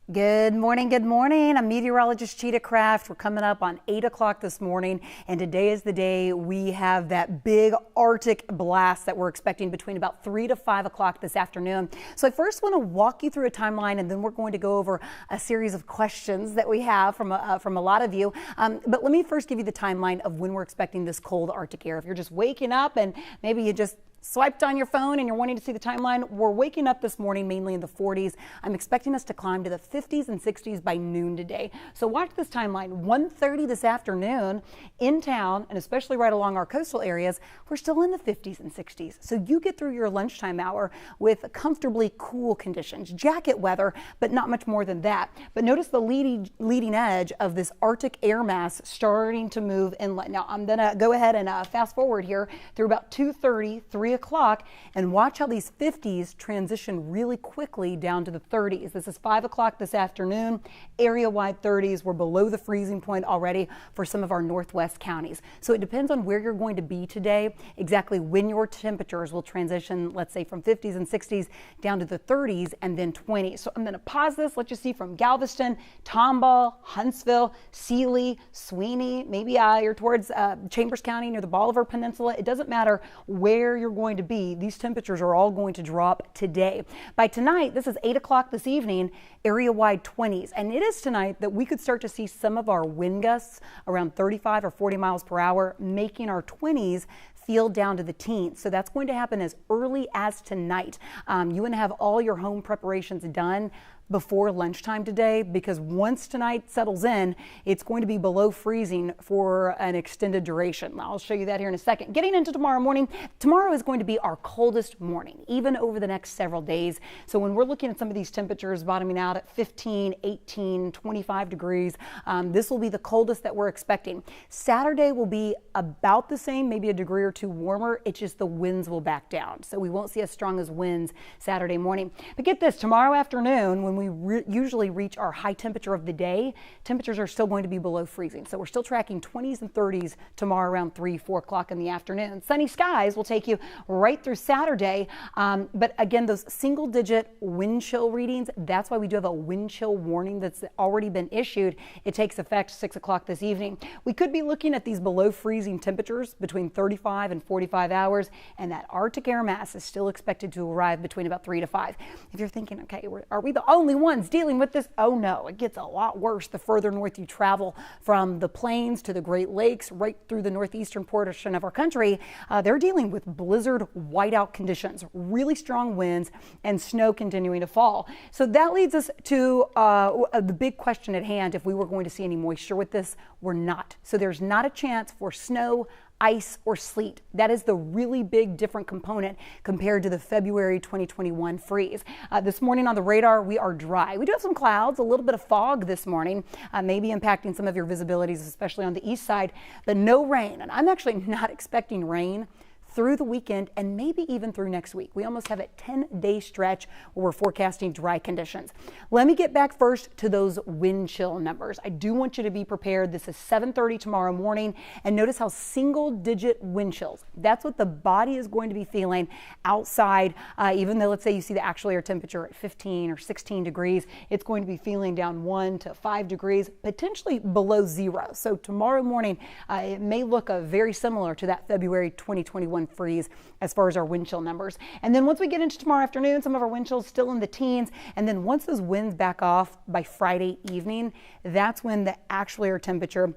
Good morning. Good morning. I'm Meteorologist Chita Craft. We're coming up on 8 o'clock this morning, and today is the day we have that big Arctic blast that we're expecting between about 3 to 5 o'clock this afternoon. So I first want to walk you through a timeline, and then we're going to go over a series of questions that we have from a lot of you. But let me first give you the timeline of when we're expecting this cold Arctic air. If you're just waking up and maybe you just swiped on your phone and you're wanting to see the timeline, we're waking up this morning mainly in the 40s. I'm expecting us to climb to the 50s and 60s by noon today. So watch this timeline. 1:30 this afternoon in town, and especially right along our coastal areas, we're still in the 50s and 60s. So you get through your lunchtime hour with comfortably cool conditions, jacket weather, but not much more than that. But notice the leading edge of this Arctic air mass starting to move inland. Now I'm going to go ahead and fast forward here through about 2:30, 3 o'clock, and watch how these 50s transition really quickly down to the 30s. This is 5 o'clock this afternoon. Area-wide 30s. We're below the freezing point already for some of our northwest counties. So it depends on where you're going to be today, exactly when your temperatures will transition, let's say from 50s and 60s down to the 30s and then 20s. So I'm going to pause this, let you see from Galveston, Tomball, Huntsville, Sealy, Sweeney, maybe you're towards Chambers County near the Bolivar Peninsula. It doesn't matter where you're going to be. These temperatures are all going to drop today. By tonight, this is 8 o'clock this evening, area-wide 20s. And it is tonight that we could start to see some of our wind gusts around 35 or 40 miles per hour, making our 20s feel down to the teens. So that's going to happen as early as tonight. You want to have all your home preparations done before lunchtime today, because once tonight settles in, it's going to be below freezing for an extended duration. I'll show you that here in a second. Getting into tomorrow morning, tomorrow is going to be our coldest morning, even over the next several days. So when we're looking at some of these temperatures bottoming out at 15, 18, 25 degrees, this will be the coldest that we're expecting. Saturday will be about the same, maybe a degree or two warmer. It's just the winds will back down. So we won't see as strong as winds Saturday morning. But get this, tomorrow afternoon, when we usually reach our high temperature of the day, temperatures are still going to be below freezing. So we're still tracking 20s and 30s tomorrow around 3, 4 o'clock in the afternoon. Sunny skies will take you right through Saturday. But again, those single digit wind chill readings, that's why we do have a wind chill warning that's already been issued. It takes effect 6 o'clock this evening. We could be looking at these below freezing temperatures between 35 and 45 hours, and that Arctic air mass is still expected to arrive between about 3 to 5. If you're thinking, okay, are we the only ones dealing with this? Oh no, it gets a lot worse the further north you travel, from the plains to the Great Lakes, right through the northeastern portion of our country. They're dealing with blizzard whiteout conditions, really strong winds, and snow continuing to fall. So that leads us to the big question at hand. If we were going to see any moisture with this, we're not. So there's not a chance for snow, ice, or sleet. That is the really big different component compared to the February 2021 freeze. This morning on the radar, we are dry. We do have some clouds, a little bit of fog this morning, maybe impacting some of your visibilities, especially on the east side, but no rain. And I'm actually not expecting rain through the weekend and maybe even through next week. We almost have a 10-day stretch where we're forecasting dry conditions. Let me get back first to those wind chill numbers. I do want you to be prepared. This is 7:30 tomorrow morning, and notice how single-digit wind chills. That's what the body is going to be feeling outside. Even though, let's say you see the actual air temperature at 15 or 16 degrees, it's going to be feeling down 1 to 5 degrees, potentially below zero. So tomorrow morning, it may look very similar to that February 2021 freeze as far as our wind chill numbers. And then once we get into tomorrow afternoon, some of our wind chills still in the teens. And then once those winds back off by Friday evening, that's when the actual air temperature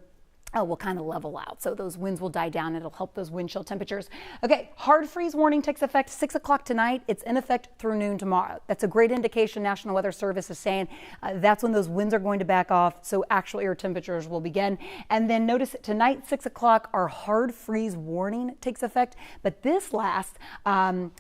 will kind of level out. So those winds will die down. It'll help those wind chill temperatures. Okay, hard freeze warning takes effect 6 o'clock tonight. It's in effect through noon tomorrow. That's a great indication. National Weather Service is saying that's when those winds are going to back off. So actual air temperatures will begin. And then notice tonight, 6 o'clock, our hard freeze warning takes effect. But this lasts, our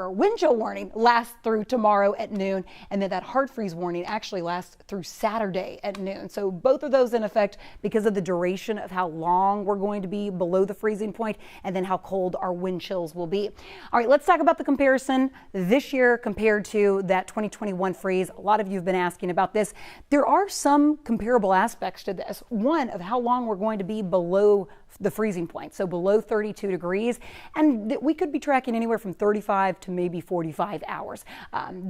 wind chill warning lasts through tomorrow at noon. And then that hard freeze warning actually lasts through Saturday at noon. So both of those in effect because of the duration of how long we're going to be below the freezing point and then how cold our wind chills will be. All right, let's talk about the comparison this year compared to that 2021 freeze. A lot of you have been asking about this. There are some comparable aspects to this. One, of how long we're going to be below the freezing point, so below 32 degrees, and we could be tracking anywhere from 35 to maybe 45 hours.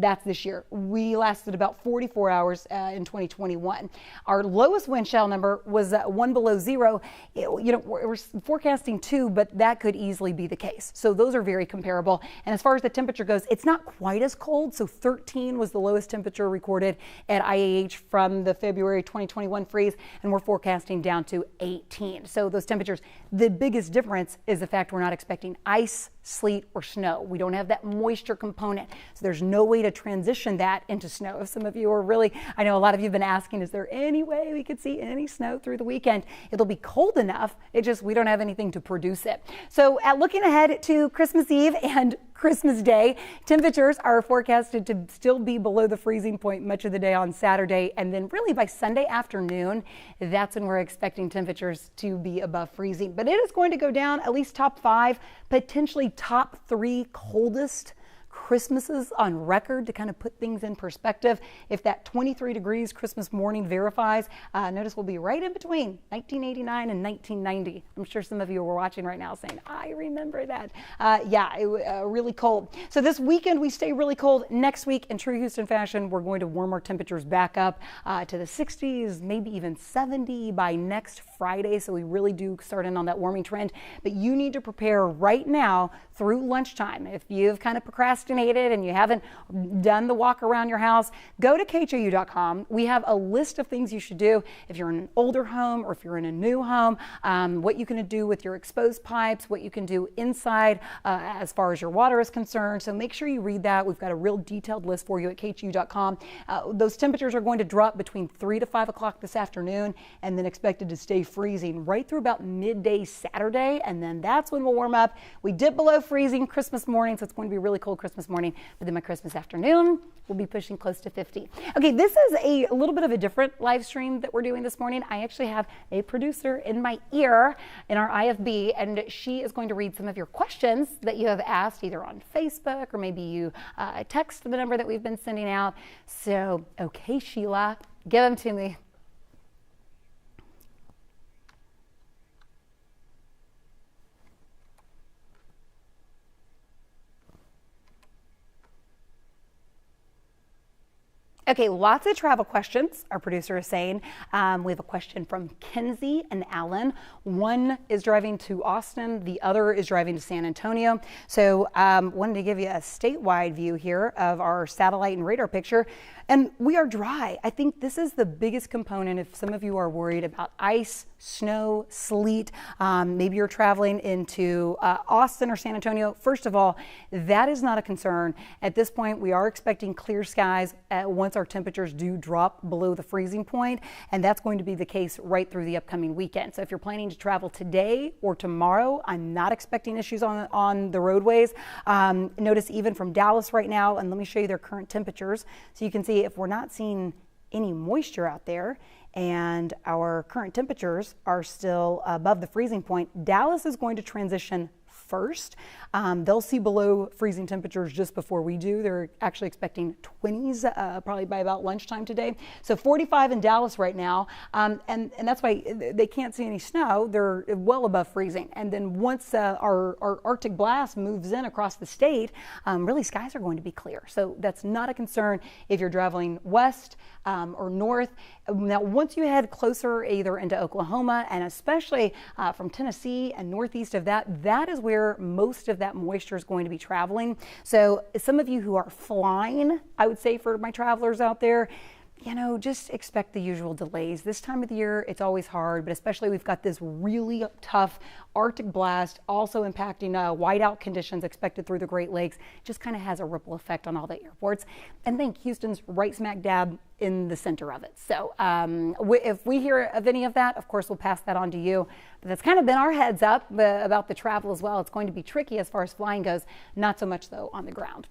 That's this year. We lasted about 44 hours in 2021. Our lowest wind chill number was 1 below zero. We're forecasting 2, but that could easily be the case. So those are very comparable. And as far as the temperature goes, it's not quite as cold. So 13 was the lowest temperature recorded at IAH from the February 2021 freeze, and we're forecasting down to 18. So those temperatures. The biggest difference is the fact we're not expecting ice, sleet, or snow. We don't have that moisture component, so there's no way to transition that into snow. If some of you are really, I know a lot of you have been asking, is there any way we could see any snow through the weekend? It'll be cold enough, we don't have anything to produce it. So looking ahead to Christmas Eve and Christmas Day, temperatures are forecasted to still be below the freezing point much of the day on Saturday, and then really by Sunday afternoon, that's when we're expecting temperatures to be above freezing. But it is going to go down at least top 5, potentially top 3 coldest Christmases on record to kind of put things in perspective. If that 23 degrees Christmas morning verifies, notice we'll be right in between 1989 and 1990. I'm sure some of you are watching right now saying, I remember that. Really cold. So this weekend we stay really cold. Next week in true Houston fashion, we're going to warm our temperatures back up to the 60s, maybe even 70 by next Friday. So we really do start in on that warming trend. But you need to prepare right now through lunchtime. If you've kind of procrastinated and you haven't done the walk around your house, go to KHOU.com. We have a list of things you should do if you're in an older home or if you're in a new home, what you can do with your exposed pipes, what you can do inside as far as your water is concerned. So make sure you read that. We've got a real detailed list for you at KHOU.com. Those temperatures are going to drop between 3 to 5 o'clock this afternoon and then expected to stay freezing right through about midday Saturday, and then that's when we'll warm up. We dip below freezing Christmas morning, so it's going to be really cold Christmas morning, but then by Christmas afternoon we'll be pushing close to 50. Okay, this is a little bit of a different live stream that we're doing this morning. I actually have a producer in my ear in our IFB, and she is going to read some of your questions that you have asked either on Facebook or maybe you text the number that we've been sending out. So, okay, Sheila, give them to me. Okay, lots of travel questions, our producer is saying. We have a question from Kenzie and Alan. One is driving to Austin, the other is driving to San Antonio. So wanted to give you a statewide view here of our satellite and radar picture. And we are dry. I think this is the biggest component if some of you are worried about ice, snow, sleet. Maybe you're traveling into Austin or San Antonio. First of all, that is not a concern. At this point, we are expecting clear skies once our temperatures do drop below the freezing point, and that's going to be the case right through the upcoming weekend. So if you're planning to travel today or tomorrow, I'm not expecting issues on the roadways. Notice even from Dallas right now, and let me show you their current temperatures so you can see if we're not seeing any moisture out there and our current temperatures are still above the freezing point, Dallas is going to transition first. They'll see below freezing temperatures just before we do. They're actually expecting 20s probably by about lunchtime today. So 45 in Dallas right now, and that's why they can't see any snow. They're well above freezing. And then once our Arctic blast moves in across the state, really skies are going to be clear. So that's not a concern if you're traveling west or north. Now, once you head closer either into Oklahoma and especially from Tennessee and northeast of that, that is where most of that moisture is going to be traveling. So some of you who are flying, I would say for my travelers out there, you know, just expect the usual delays. This time of the year, it's always hard, but especially we've got this really tough Arctic blast also impacting whiteout conditions expected through the Great Lakes. Just kind of has a ripple effect on all the airports. And then Houston's right smack dab in the center of it. So if we hear of any of that, of course, we'll pass that on to you. But that's kind of been our heads up about the travel as well. It's going to be tricky as far as flying goes, not so much though on the ground.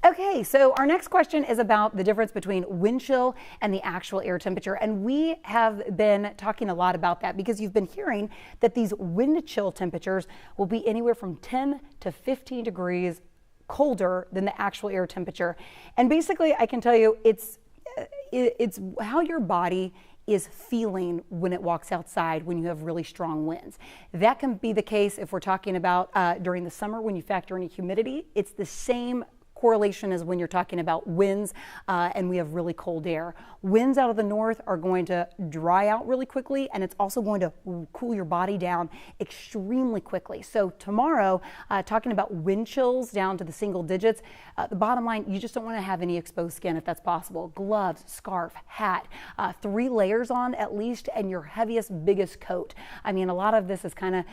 Okay, so our next question is about the difference between wind chill and the actual air temperature. And we have been talking a lot about that because you've been hearing that these wind chill temperatures will be anywhere from 10 to 15 degrees colder than the actual air temperature. And basically, I can tell you it's how your body is feeling when it walks outside when you have really strong winds. That can be the case if we're talking about during the summer when you factor in humidity. It's the same correlation as when you're talking about winds and we have really cold air. Winds out of the north are going to dry out really quickly, and it's also going to cool your body down extremely quickly. So tomorrow, talking about wind chills down to the single digits, the bottom line, you just don't want to have any exposed skin if that's possible. Gloves, scarf, hat, 3 layers on at least, and your heaviest, biggest coat. I mean, a lot of this is kind of,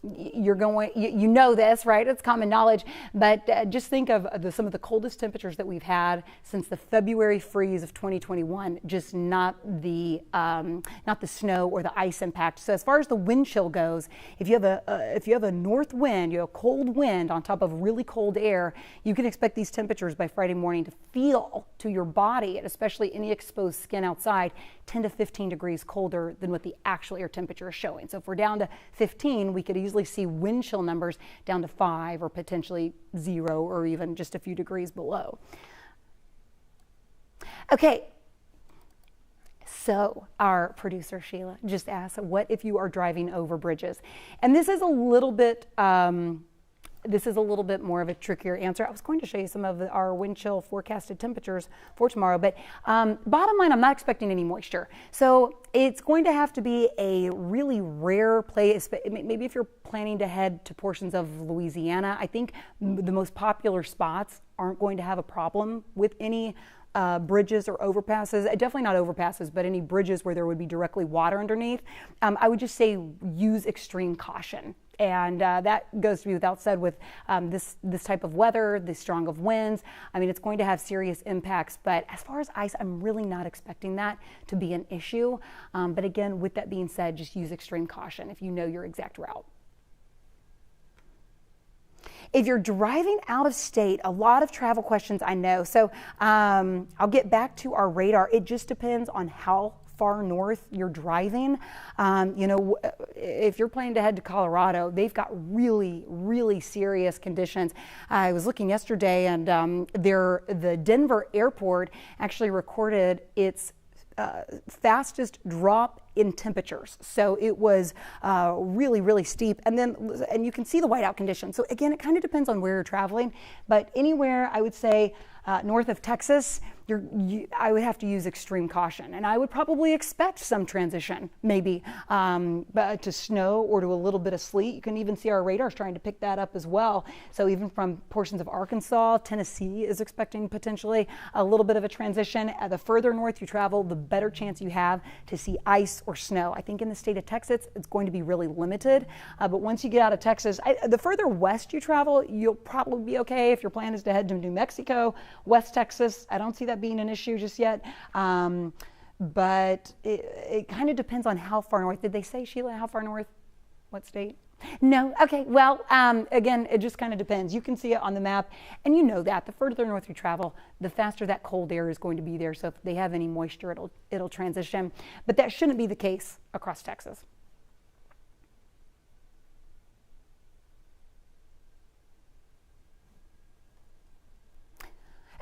you know this, right? It's common knowledge, but just think of some of the coldest temperatures that we've had since the February freeze of 2021, just not the snow or the ice impact. So as far as the wind chill goes, if you have a north wind, you have a cold wind on top of really cold air, you can expect these temperatures by Friday morning to feel to your body, and especially any exposed skin outside, 10 to 15 degrees colder than what the actual air temperature is showing. So if we're down to 15, we could easily see wind chill numbers down to 5 or potentially 0 or even just a few degrees below. Okay, so our producer Sheila just asked, what if you are driving over bridges? And this is a little bit more of a trickier answer. I was going to show you some of our wind chill forecasted temperatures for tomorrow, but bottom line, I'm not expecting any moisture. So it's going to have to be a really rare place. Maybe if you're planning to head to portions of Louisiana, I think the most popular spots aren't going to have a problem with any bridges or overpasses. Definitely not overpasses, but any bridges where there would be directly water underneath. I would just say use extreme caution. And that goes to be without said with this type of weather, this strong of winds. I mean, it's going to have serious impacts, but as far as ice, I'm really not expecting that to be an issue. But again, with that being said, just use extreme caution if you know your exact route. If you're driving out of state, a lot of travel questions I know. So I'll get back to our radar. It just depends on how far north you're driving. You know, if you're planning to head to Colorado, they've got really, really serious conditions. I was looking yesterday, and the Denver airport actually recorded its fastest drop in temperatures. So it was really, really steep. And you can see the whiteout conditions. So again, it kind of depends on where you're traveling, but anywhere I would say north of Texas, I would have to use extreme caution, and I would probably expect some transition, maybe to snow or to a little bit of sleet. You can even see our radars trying to pick that up as well. So even from portions of Arkansas, Tennessee is expecting potentially a little bit of a transition. The further north you travel, the better chance you have to see ice or snow. I think in the state of Texas, it's going to be really limited. But once you get out of Texas, the further west you travel, you'll probably be okay. If your plan is to head to New Mexico, West Texas, I don't see that being an issue just yet. But it kind of depends on how far north. Did they say, Sheila, how far north? What state? No? Okay, well, again, it just kind of depends. You can see it on the map, and you know that. The further north you travel, the faster that cold air is going to be there. So if they have any moisture, it'll transition. But that shouldn't be the case across Texas.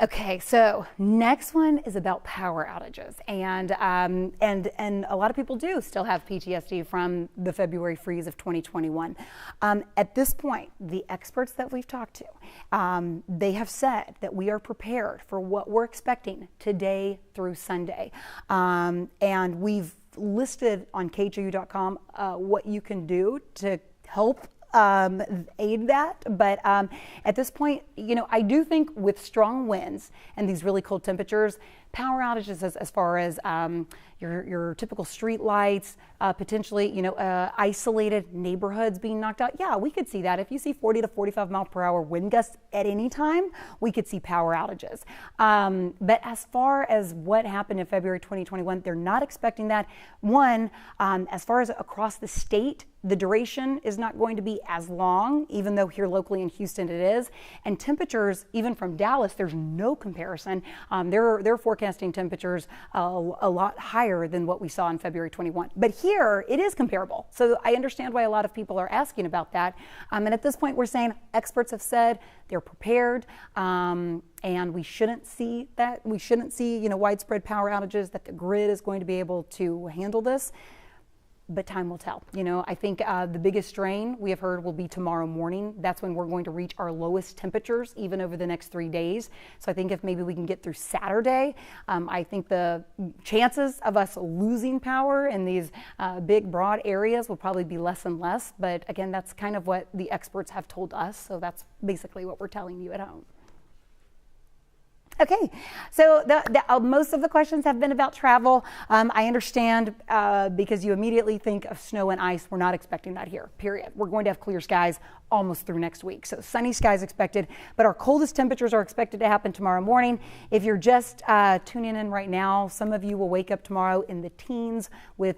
Okay, so next one is about power outages, and a lot of people do still have PTSD from the February freeze of 2021. At this point, the experts that we've talked to, they have said that we are prepared for what we're expecting today through Sunday, and we've listed on KHOU.com what you can do to help aid that. But at this point, you know, I do think with strong winds and these really cold temperatures, power outages as far as your typical street lights, potentially, you know, isolated neighborhoods being knocked out. Yeah, we could see that. If you see 40 to 45 mile per hour wind gusts at any time, we could see power outages. But as far as what happened in February 2021, they're not expecting that. One, as far as across the state, The duration is not going to be as long, even though here locally in Houston it is. And temperatures, even from Dallas, there's no comparison. They're forecasting temperatures a lot higher than what we saw in February 21. But here it is comparable. So I understand why a lot of people are asking about that. And at this point, we're saying experts have said they're prepared, and we shouldn't see that. We shouldn't see, widespread power outages, that the grid is going to be able to handle this. But time will tell. I think the biggest strain we have heard will be tomorrow morning. That's when we're going to reach our lowest temperatures, even over the next 3 days. So I think if maybe we can get through Saturday, I think the chances of us losing power in these big, broad areas will probably be less and less. But again, that's kind of what the experts have told us. So that's basically what we're telling you at home. Okay, so most of the questions have been about travel. I understand because you immediately think of snow and ice. We're not expecting that here, period. We're going to have clear skies almost through next week. So sunny skies expected, but our coldest temperatures are expected to happen tomorrow morning. If you're just tuning in right now, some of you will wake up tomorrow in the teens with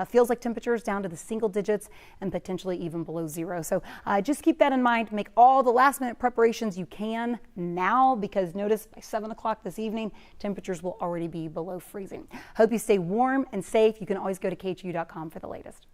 feels like temperatures down to the single digits and potentially even below zero. So just keep that in mind. Make all the last minute preparations you can now, because notice by 7 o'clock this evening, temperatures will already be below freezing. Hope you stay warm and safe. You can always go to KHOU.com for the latest.